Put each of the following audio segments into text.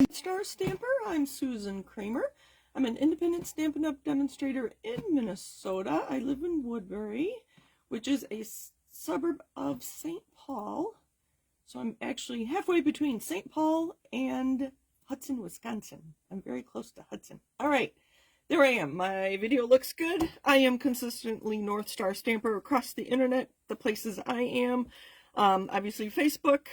Star Stamper. I'm Susan Kramer. I'm an independent Stampin' Up! Demonstrator in Minnesota. I live in Woodbury, which is a suburb of St. Paul. So I'm actually halfway between St. Paul and Hudson, Wisconsin. I'm very close to Hudson. All right, there I am. My video looks good. I am consistently North Star Stamper across the internet, the places I am. Obviously Facebook.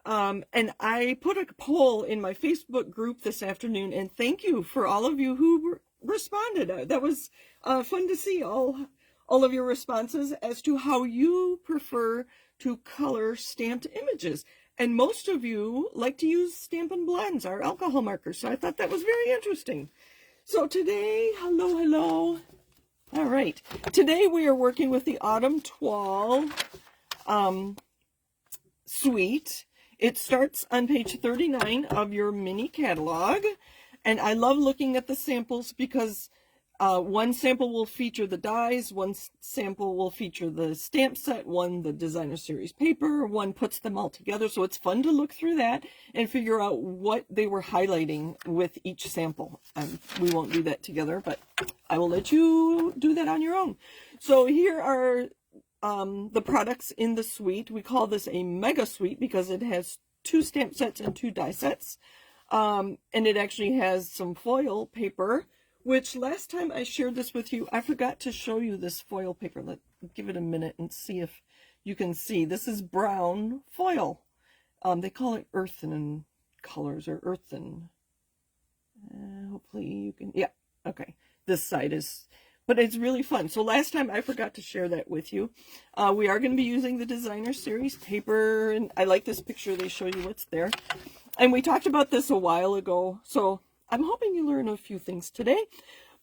And I put a poll in my Facebook group this afternoon, and thank you for all of you who responded. That was fun to see all of your responses as to how you prefer to color stamped images. And most of you like to use Stampin' Blends, our alcohol markers. So I thought that was very interesting. So today, hello. All right. Today we are working with the Autumn Toile Suite. It starts on page 39 of your mini catalog, and I love looking at the samples because one sample will feature the dies, one sample will feature the stamp set, one the designer series paper, one puts them all together, so it's fun to look through that and figure out what they were highlighting with each sample. We won't do that together, but I will let you do that on your own. So here are the products in the suite. We call this a mega suite because it has 2 stamp sets and 2 die sets. And it actually has some foil paper, which last time I shared this with you, I forgot to show you this foil paper. Let's give it a minute and see if you can see. This is brown foil. They call it earthen colors or earthen. Hopefully you can, yeah, okay. This side is, but it's really fun. So last time I forgot to share that with you. We are going to be using the designer series paper, and I like this picture. They show you what's there. And we talked about this a while ago, so I'm hoping you learn a few things today.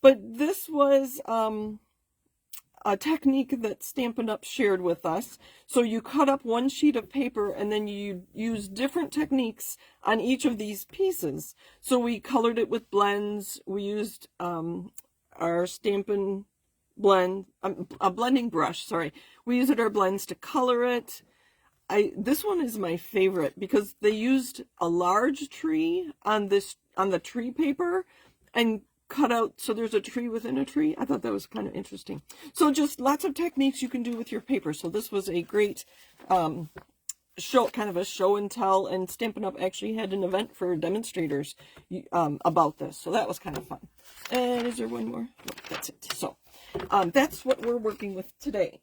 But this was a technique that Stampin' Up! Shared with us. So you cut up one sheet of paper and then you use different techniques on each of these pieces. So we colored it with blends. We used our Stampin' blend, a blending brush, sorry. We used our blends to color it. This one is my favorite because they used a large tree on the tree paper and cut out, so there's a tree within a tree. I thought that was kind of interesting. So just lots of techniques you can do with your paper. So this was a great show, kind of a show and tell, and Stampin' Up! Actually had an event for demonstrators about this. So that was kind of fun. And is there one more? No, that's it. So that's what we're working with today.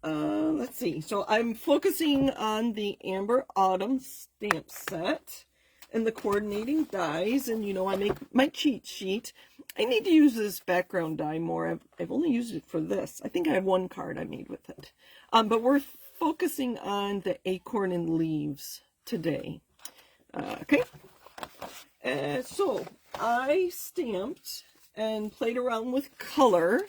Let's see. So I'm focusing on the Amber Autumn stamp set and the coordinating dies, and you know, I make my cheat sheet. I need to use this background die more. I've only used it for this. I think I have one card I made with it. But we're focusing on the acorn and leaves today. Okay. So I stamped and played around with color.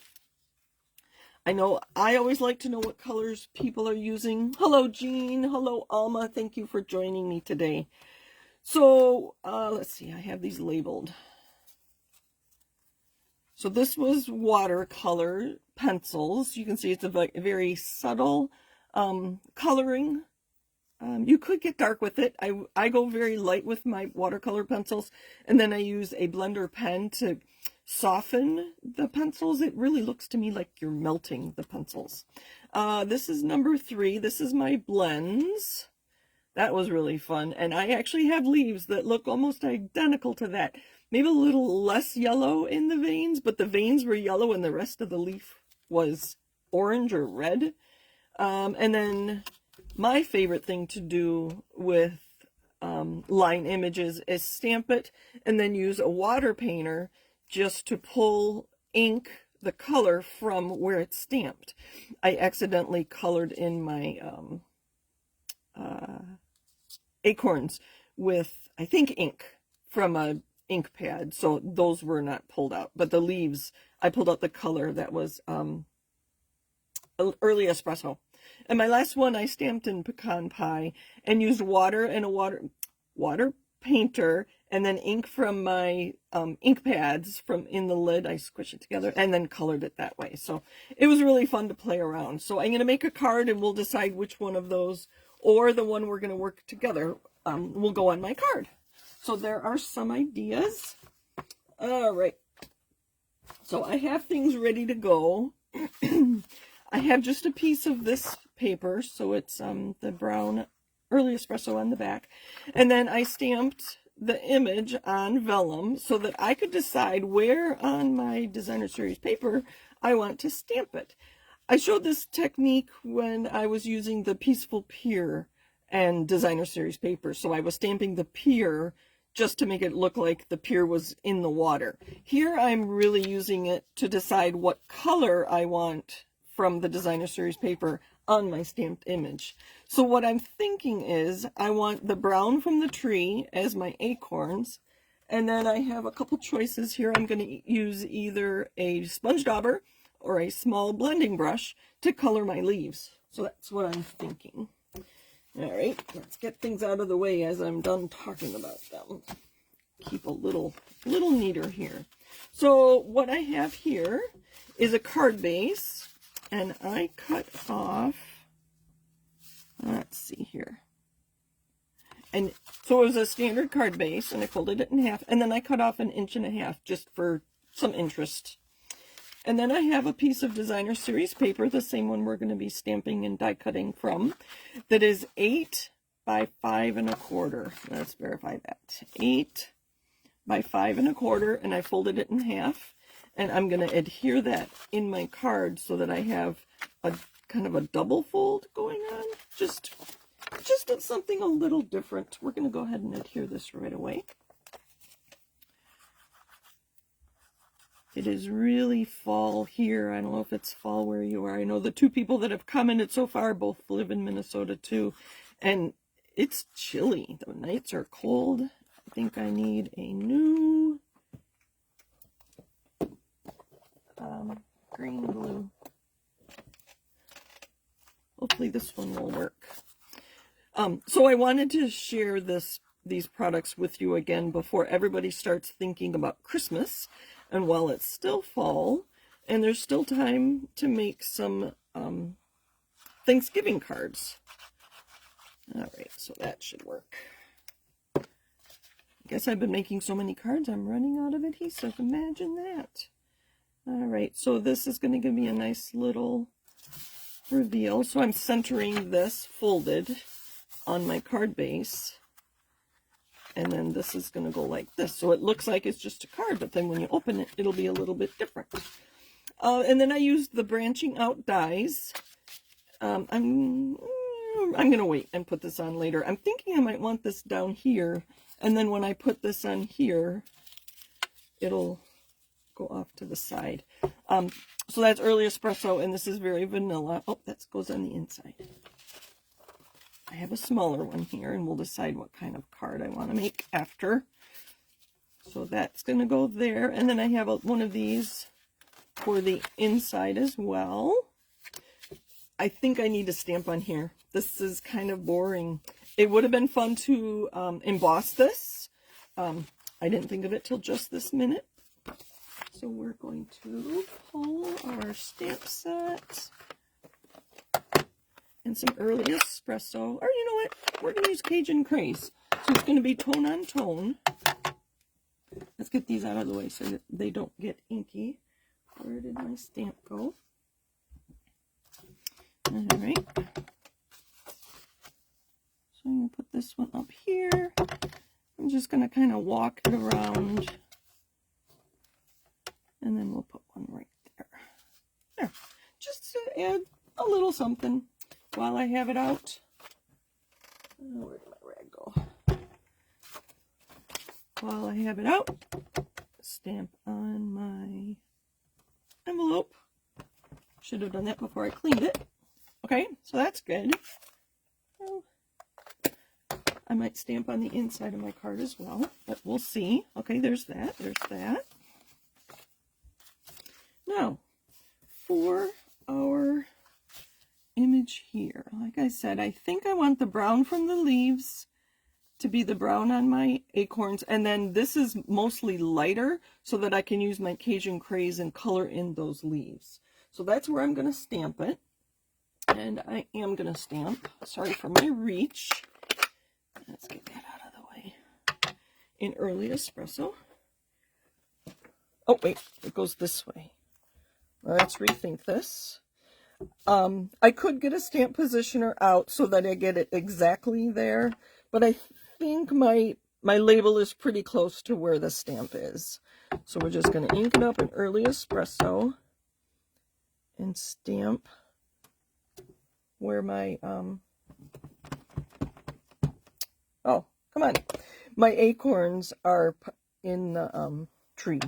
I know I always like to know what colors people are using. Hello, Jean. Hello, Alma. Thank you for joining me today. So let's see. I have these labeled. So this was watercolor pencils. You can see it's a very subtle coloring. You could get dark with it. I go very light with my watercolor pencils, and then I use a blender pen to soften the pencils. It really looks to me like you're melting the pencils. This is number 3. This is my blends. That was really fun. And I actually have leaves that look almost identical to that. Maybe a little less yellow in the veins, but the veins were yellow and the rest of the leaf was orange or red. And then my favorite thing to do with line images is stamp it and then use a water painter just to pull ink, the color, from where it's stamped. I accidentally colored in my acorns with, I think, ink from a ink pad, so those were not pulled out. But the leaves, I pulled out the color that was early espresso. And my last one I stamped in pecan pie and used water and a water painter and then ink from my ink pads from in the lid. I squish it together and then colored it that way. So it was really fun to play around. So I'm going to make a card and we'll decide which one of those or the one we're going to work together will go on my card. So there are some ideas. All right. So I have things ready to go. I have just a piece of this paper, so it's the brown early espresso on the back. And then I stamped the image on vellum so that I could decide where on my designer series paper I want to stamp it. I showed this technique when I was using the Peaceful Pier and designer series paper. So I was stamping the pier just to make it look like the pier was in the water. Here I'm really using it to decide what color I want from the designer series paper on my stamped image. So what I'm thinking is I want the brown from the tree as my acorns, and then I have a couple choices here. I'm going to use either a sponge dauber or a small blending brush to color my leaves. So that's what I'm thinking. All right, let's get things out of the way as I'm done talking about them. Keep a little neater here. So what I have here is a card base, and I cut off, let's see here. And so it was a standard card base, and I folded it in half, and then I cut off 1.5 inches just for some interest. And then I have a piece of designer series paper, the same one we're going to be stamping and die cutting from, that is 8 by 5 1/4. Let's verify that. 8 by 5 1/4, and I folded it in half. And I'm going to adhere that in my card so that I have a kind of a double fold going on. Just something a little different. We're going to go ahead and adhere this right away. It is really fall here. I don't know if it's fall where you are. I know the two people that have commented so far both live in Minnesota too. And it's chilly. The nights are cold. I think I need a new green glue. Hopefully this one will work. So I wanted to share these products with you again before everybody starts thinking about Christmas. And while it's still fall, and there's still time to make some Thanksgiving cards. All right, so that should work. I guess I've been making so many cards, I'm running out of adhesive. Imagine that. All right, so this is going to give me a nice little reveal. So I'm centering this folded on my card base. And then this is going to go like this. So it looks like it's just a card, but then when you open it, it'll be a little bit different. And then I used the branching out dies. I'm going to wait and put this on later. I'm thinking I might want this down here. And then when I put this on here, it'll go off to the side. So that's early espresso, and this is very vanilla. Oh, that goes on the inside. I have a smaller one here, and we'll decide what kind of card I want to make after. So that's going to go there. And then I have one of these for the inside as well. I think I need to stamp on here. This is kind of boring. It would have been fun to emboss this. I didn't think of it till just this minute. So we're going to pull our stamp set. And some early espresso, or you know what, we're going to use Cajun Craze. So it's going to be tone on tone. Let's get these out of the way so that they don't get inky. Where did my stamp go? All right. So I'm going to put this one up here. I'm just going to kind of walk it around. And then we'll put one right there. There. Just to add a little something. While I have it out, where did my rag go? While I have it out, stamp on my envelope. Should have done that before I cleaned it. Okay, so that's good. I might stamp on the inside of my card as well, but we'll see. Okay, there's that. There's that. Now, for our image here, like I said, I think I want the brown from the leaves to be the brown on my acorns, and then this is mostly lighter so that I can use my Cajun Craze and color in those leaves. So that's where I'm going to stamp it, and I am going to stamp, sorry for my reach, let's get that out of the way, in early espresso. Oh, wait, it goes this way. Let's rethink this. I could get a stamp positioner out so that I get it exactly there, but I think my label is pretty close to where the stamp is. So we're just going to ink it up in early espresso and stamp where my, oh, come on, my acorns are in the tree.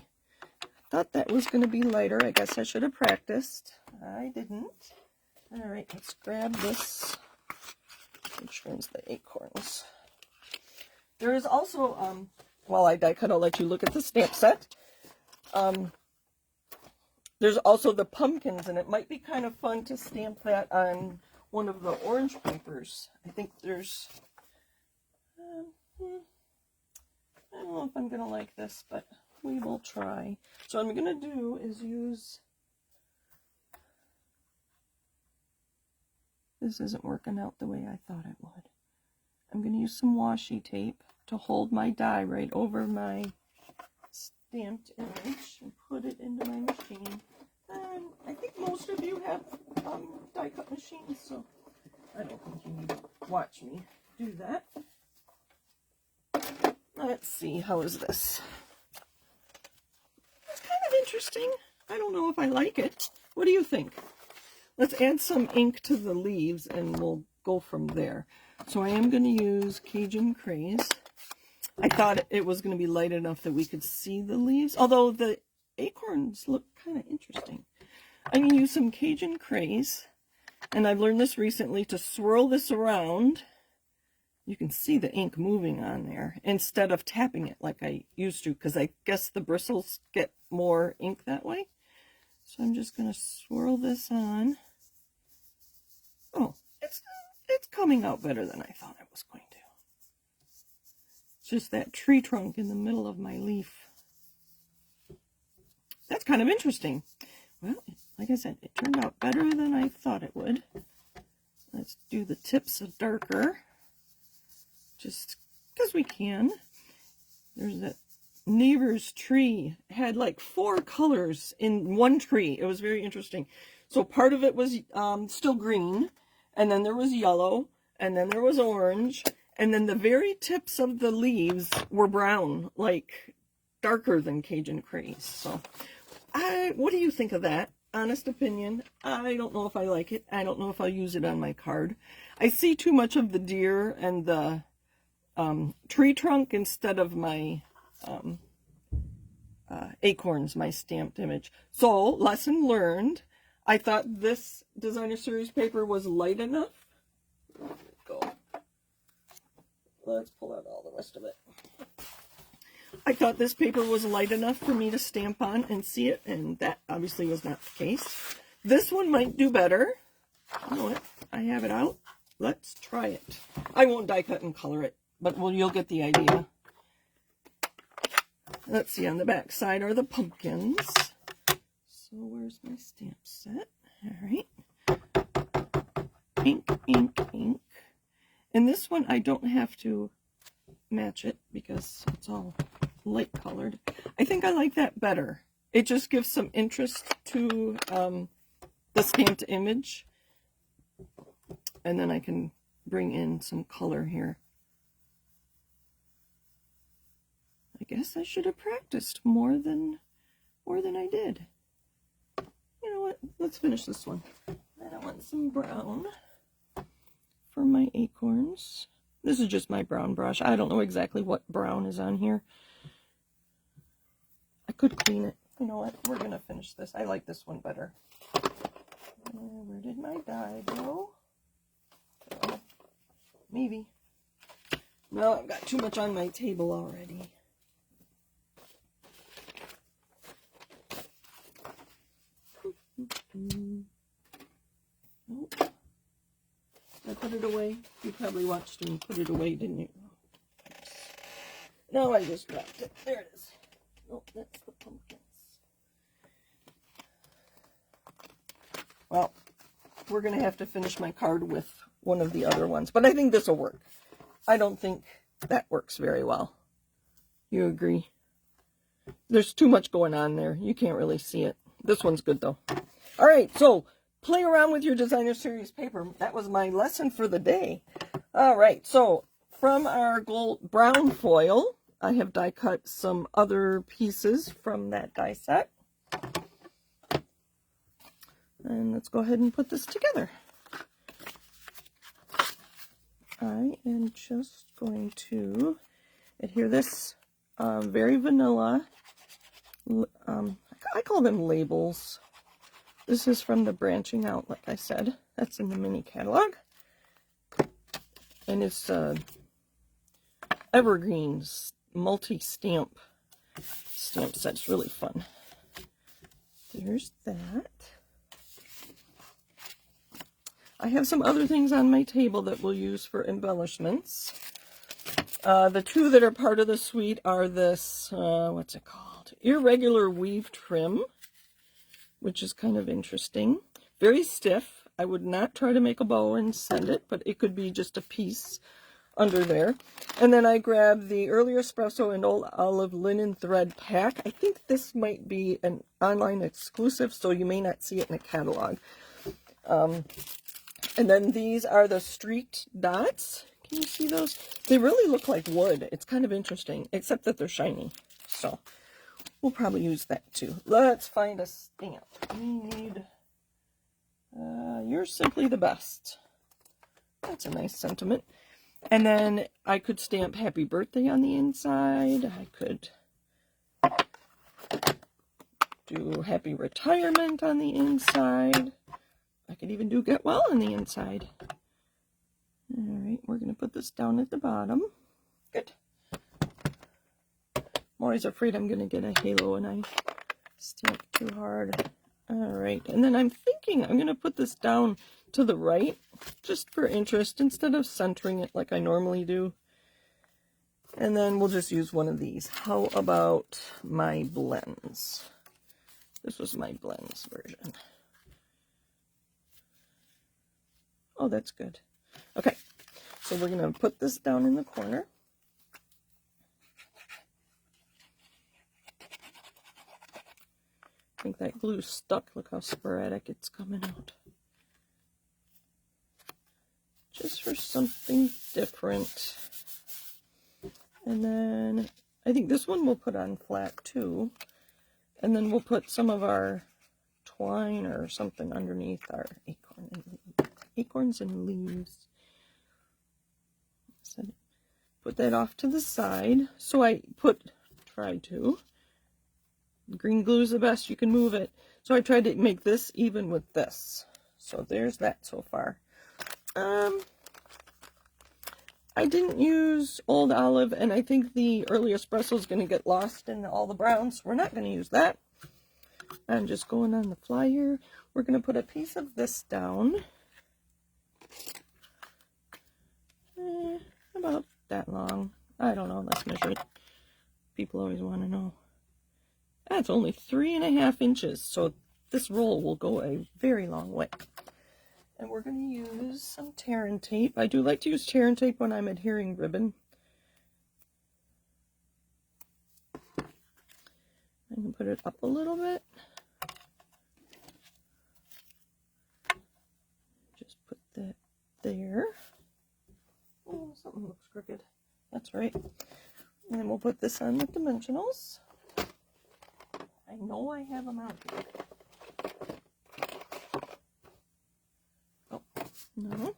Thought that was going to be lighter. I guess I should have practiced. I didn't. All right, let's grab this. Which one's the acorns? There is also, while I die cut, I'll let you look at the stamp set. There's also the pumpkins, and it might be kind of fun to stamp that on one of the orange papers. I think there's, I don't know if I'm going to like this, but we will try. So what I'm going to do is use, this isn't working out the way I thought it would. I'm going to use some washi tape to hold my die right over my stamped image and put it into my machine. And I think most of you have die cut machines, so I don't think you need to watch me do that. Let's see, how is this? It's kind of interesting. I don't know if I like it. What do you think? Let's add some ink to the leaves and we'll go from there. So I am going to use Cajun Craze. I thought it was going to be light enough that we could see the leaves, although the acorns look kind of interesting. I'm going to use some Cajun Craze, and I've learned this recently, to swirl this around. You can see the ink moving on there instead of tapping it like I used to, because I guess the bristles get more ink that way. So I'm just going to swirl this on. Oh, it's coming out better than I thought it was going to. It's just that tree trunk in the middle of my leaf. That's kind of interesting. Well, like I said, it turned out better than I thought it would. Let's do the tips a darker, just because we can. There's that neighbor's tree. It had like 4 colors in one tree. It was very interesting. So part of it was still green, and then there was yellow, and then there was orange, and then the very tips of the leaves were brown, like darker than Cajun Craze. So what do you think of that? Honest opinion. I don't know if I like it. I don't know if I'll use it on my card. I see too much of the deer and the tree trunk instead of my acorns, my stamped image. So, lesson learned. I thought this designer series paper was light enough. There we go. Let's pull out all the rest of it. I thought this paper was light enough for me to stamp on and see it, and that obviously was not the case. This one might do better. You know what? I have it out. Let's try it. I won't die cut and color it, but you'll get the idea. Let's see, on the back side are the pumpkins. So where's my stamp set? All right. Ink, ink, ink. And this one I don't have to match it because it's all light colored. I think I like that better. It just gives some interest to the stamped image. And then I can bring in some color here. I guess I should have practiced more than I did. You know what? Let's finish this one. And I want some brown for my acorns. This is just my brown brush. I don't know exactly what brown is on here. I could clean it. You know what? We're going to finish this. I like this one better. Where did my die go? Oh, maybe. No, I've got too much on my table already. Nope. I put it away. You probably watched me put it away, didn't you? No, I just dropped it. There it is. Oh, that's the pumpkins. Well, we're going to have to finish my card with one of the other ones, but I think this will work. I don't think that works very well. You agree? There's too much going on there. You can't really see it. This one's good though. All right, so play around with your designer series paper. That was my lesson for the day. All right, so from our brown foil, I have die cut some other pieces from that die set. And let's go ahead and put this together. I am just going to adhere this very vanilla, I call them labels. This is from the Branching Out, like I said. That's in the mini catalog. And it's evergreen multi-stamp set. It's really fun. There's that. I have some other things on my table that we'll use for embellishments. The two that are part of the suite are this, what's it called? Irregular weave trim, which is kind of interesting. Very stiff. I would not try to make a bow and send it, but it could be just a piece under there. And then I grabbed the Early Espresso and Old Olive linen thread pack. I think this might be an online exclusive, so you may not see it in a catalog. And then these are the streaked dots. Can you see those? They really look like wood. It's kind of interesting, except that they're shiny. So we'll probably use that too. Let's find a stamp. We need, You're Simply the Best. That's a nice sentiment. And then I could stamp Happy Birthday on the inside. I could do Happy Retirement on the inside. I could even do Get Well on the inside. All right, we're going to put this down at the bottom. Good. I'm always afraid I'm going to get a halo and I stamp too hard. All right, and then I'm thinking I'm going to put this down to the right, just for interest, instead of centering it like I normally do. And then we'll just use one of these. How about my blends? This was my blends version. Oh, that's good. Okay, so we're going to put this down in the corner. I think that glue's stuck. Look how sporadic it's coming out. Just for something different. And then I think this one we'll put on flat too. And then we'll put some of our twine or something underneath our acorns and leaves. So put that off to the side. So I tried to. Green glue is the best. You can move it. So I tried to make this even with this. So there's that so far. I didn't use Old Olive, and I think the Early Espresso is going to get lost in all the browns. We're not going to use that. I'm just going on the fly here. We're going to put a piece of this down. About that long. I don't know. Let's measure it. People always want to know. That's only 3.5 inches, so this roll will go a very long way. And we're going to use some tear and tape. I do like to use tear and tape when I'm adhering ribbon. I can put it up a little bit. Just put that there. Oh, something looks crooked. That's right. And then we'll put this on the dimensionals. I know I have them out here. Oh, no.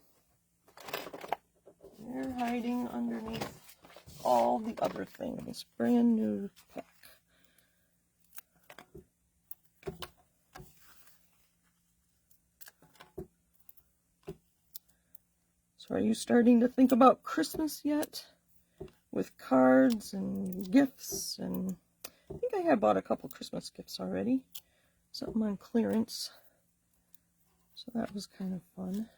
They're hiding underneath all the other things. Brand new pack. So are you starting to think about Christmas yet? With cards and gifts, and I think I have bought a couple Christmas gifts already. Something on clearance. So that was kind of fun.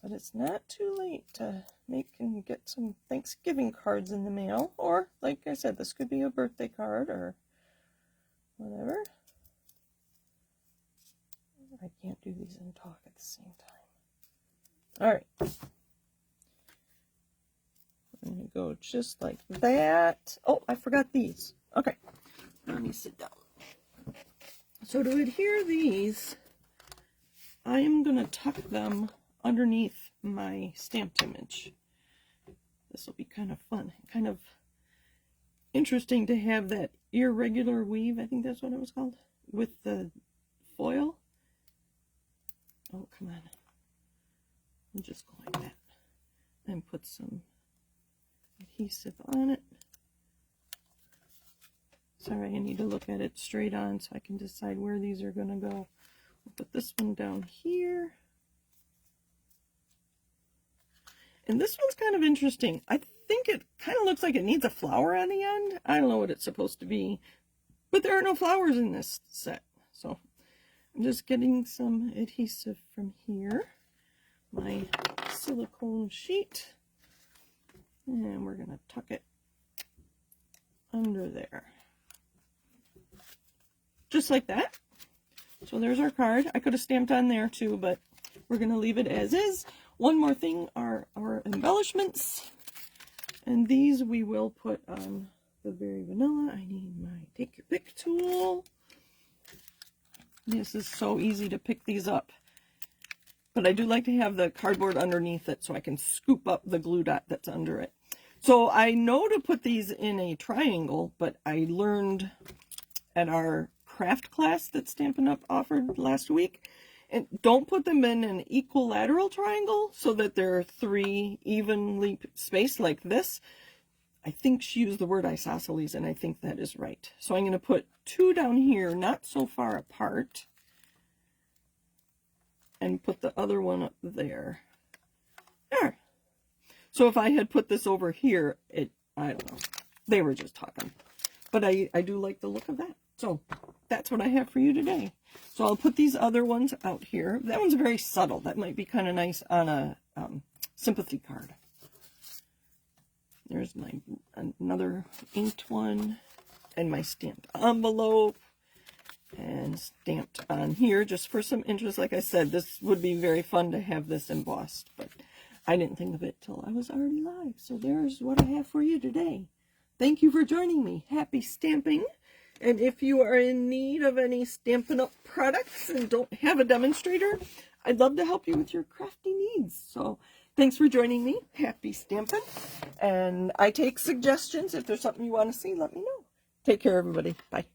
But it's not too late to make and get some Thanksgiving cards in the mail. Or, like I said, this could be a birthday card or whatever. I can't do these and talk at the same time. Alright. I'm going they go just like that. Oh, I forgot these. Okay, let me sit down. So to adhere these, I am going to tuck them underneath my stamped image. This will be kind of fun, kind of interesting to have that irregular weave, I think that's what it was called, with the foil. Oh, come on. I'll just go like that and put some adhesive on it. Sorry, I need to look at it straight on so I can decide where these are going to go. I'll put this one down here. And this one's kind of interesting. I think it kind of looks like it needs a flower on the end. I don't know what it's supposed to be, but there are no flowers in this set. So I'm just getting some adhesive from here, my silicone sheet, and we're going to tuck it under there. Just like that. So there's our card. I could have stamped on there too, but we're going to leave it as is. One more thing are our embellishments, and these we will put on the very vanilla. I need my take your pick tool. This is so easy to pick these up, but I do like to have the cardboard underneath it so I can scoop up the glue dot that's under it. So I know to put these in a triangle, but I learned at our craft class that Stampin' Up offered last week, and don't put them in an equilateral triangle so that they're 3 evenly spaced like this. I think she used the word isosceles, and I think that is right. So I'm going to put 2 down here, not so far apart, and put the other one up there. There. So if I had put this over here, I don't know. They were just talking. But I do like the look of that. So that's what I have for you today. So I'll put these other ones out here. That one's very subtle. That might be kind of nice on a sympathy card. There's my another inked one and my stamped envelope and stamped on here just for some interest. Like I said, this would be very fun to have this embossed, but I didn't think of it till I was already live. So there's what I have for you today. Thank you for joining me. Happy stamping. And if you are in need of any Stampin' Up products and don't have a demonstrator, I'd love to help you with your crafty needs. So thanks for joining me. Happy stamping. And I take suggestions. If there's something you want to see, let me know. Take care, everybody. Bye.